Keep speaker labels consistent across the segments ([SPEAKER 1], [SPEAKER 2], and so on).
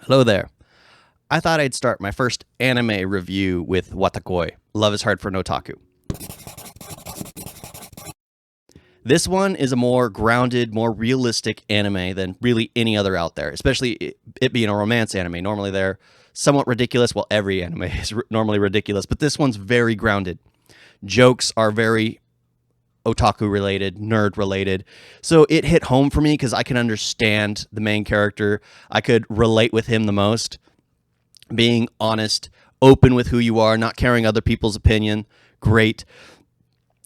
[SPEAKER 1] Hello there. I thought I'd start my first anime review with Wotakoi. Love is Hard for an Otaku. This one is a more grounded, more realistic anime than really any other out there, especially it being a romance anime. Normally they're somewhat ridiculous. Well, every anime is normally ridiculous, but this one's very grounded. Jokes are very otaku related, nerd related. So it hit home for me because I can understand the main character. I could relate with him the most. Being honest, open with who you are, not caring other people's opinion. Great.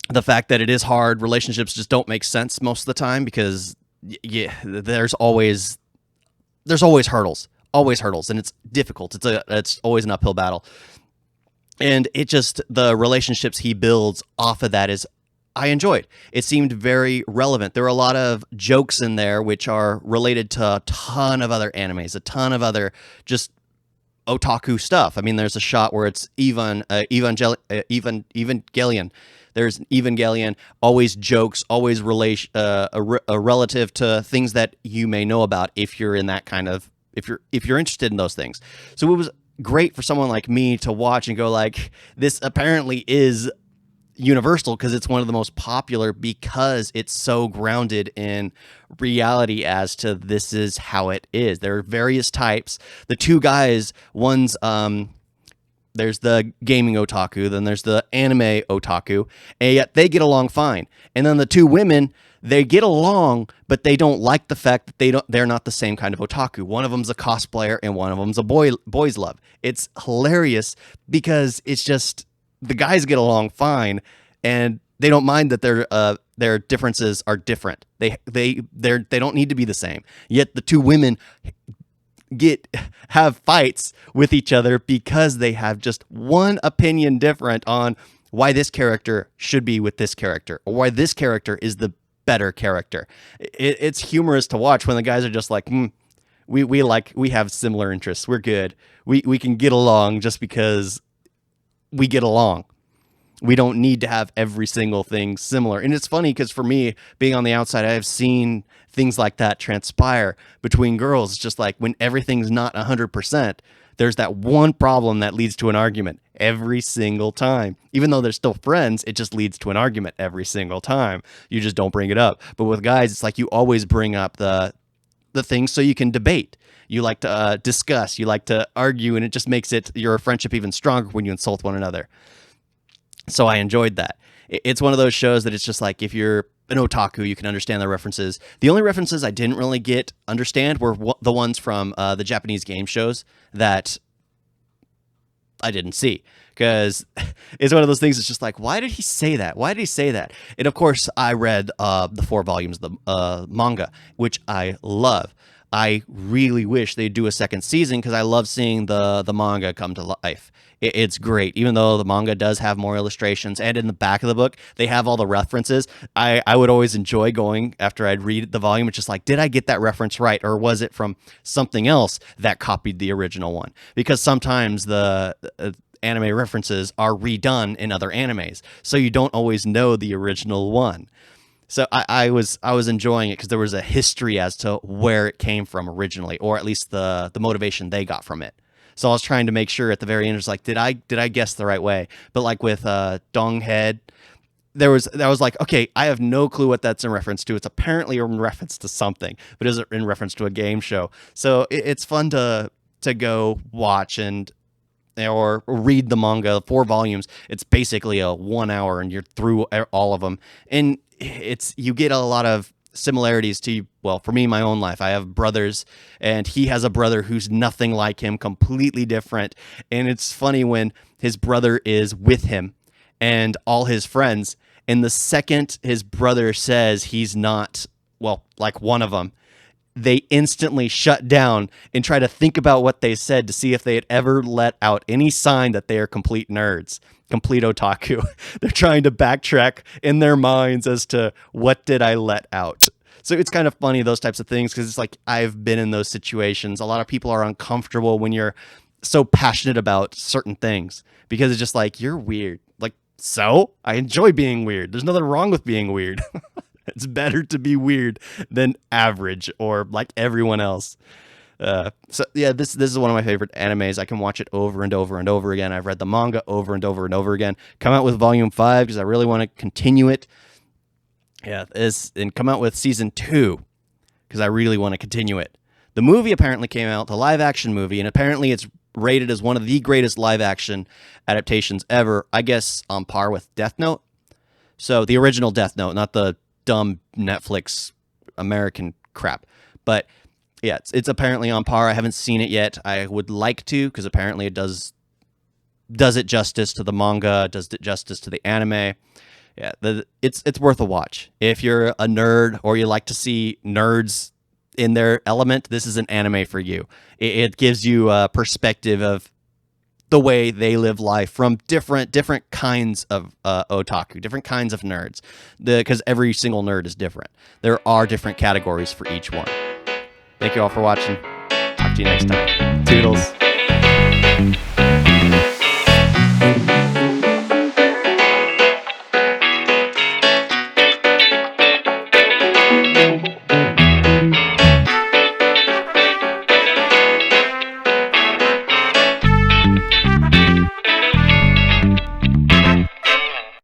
[SPEAKER 1] The fact that it is hard, relationships just don't make sense most of the time because yeah, there's always hurdles, and it's difficult. It's always an uphill battle. And it just the relationships he builds off of that is I enjoyed. It seemed very relevant. There were a lot of jokes in there which are related to a ton of other animes, a ton of other just otaku stuff. I mean, there's a shot where it's Evangelion. There's Evangelion, always jokes, always relative to things that you may know about if you're in that kind of if you're interested in those things. So it was great for someone like me to watch and go like, this apparently is universal because it's one of the most popular because it's so grounded in reality as to this is how it is. There are various types. The two guys, one's there's the gaming otaku, then there's the anime otaku, and yet they get along fine. And then the two women, they get along, but they don't like the fact that they're not the same kind of otaku. One of them's a cosplayer and one of them's a boys love. It's hilarious because it's just the guys get along fine and they don't mind that their differences are different. They don't need to be the same. Yet the two women have fights with each other because they have just one opinion different on why this character should be with this character or why this character is the better character. It's humorous to watch when the guys are just like, we have similar interests. We're good. We can get along just because we get along. We don't need to have every single thing similar. And it's funny because for me, being on the outside, I have seen things like that transpire between girls. It's just like when everything's not 100%, there's that one problem that leads to an argument every single time. Even though they're still friends, it just leads to an argument every single time. You just don't bring it up. But with guys, it's like you always bring up the things so you can debate. You like to discuss. You like to argue, and it just makes your friendship even stronger when you insult one another. So I enjoyed that. It's one of those shows that it's just like if you're an otaku, you can understand the references. The only references I didn't really understand were the ones from the Japanese game shows that I didn't see. Because it's one of those things that's just like, why did he say that? Why did he say that? And of course, I read the 4 volumes of the manga, which I love. I really wish they'd do a second season because I love seeing the manga come to life. It's great, even though the manga does have more illustrations, and in the back of the book they have all the references. I would always enjoy going after I'd read the volume. It's just like, did I get that reference right, or was it from something else that copied the original one? Because sometimes the anime references are redone in other animes, so you don't always know the original one. So I was enjoying it because there was a history as to where it came from originally, or at least the motivation they got from it. So I was trying to make sure at the very end, it's like, did I guess the right way? But like with Donghead, I was like, okay, I have no clue what that's in reference to. It's apparently in reference to something, but is it in reference to a game show? So it's fun to go watch or read the manga. 4 volumes. It's basically a 1 hour, and you're through all of them, and you get a lot of similarities to, well, for me, my own life. I have brothers, and he has a brother who's nothing like him, completely different. And it's funny when his brother is with him and all his friends, and the second his brother says he's not, well, like one of them, they instantly shut down and try to think about what they said to see if they had ever let out any sign that they are complete nerds, complete otaku. They're trying to backtrack in their minds as to what did I let out. So it's kind of funny, those types of things, because it's like I've been in those situations. A lot of people are uncomfortable when you're so passionate about certain things because it's just like, you're weird. Like, so I enjoy being weird. There's nothing wrong with being weird. It's better to be weird than average or like everyone else. So yeah, this is one of my favorite animes. I can watch it over and over and over again. I've read the manga over and over and over again. Come out with volume 5 because I really want to continue it. Yeah, and come out with season 2 because I really want to continue it. The movie apparently came out, the live action movie, and apparently it's rated as one of the greatest live action adaptations ever. I guess on par with Death Note. So the original Death Note, not the dumb Netflix American crap. But yeah, it's apparently on par. I haven't seen it yet. I would like to because apparently it does it justice to the manga, does it justice to the anime. Yeah, it's worth a watch. If you're a nerd or you like to see nerds in their element, this is an anime for you. It gives you a perspective of the way they live life from different kinds of otaku, different kinds of nerds. Because every single nerd is different. There are different categories for each one. Thank you all for watching. Talk to you next time. Toodles.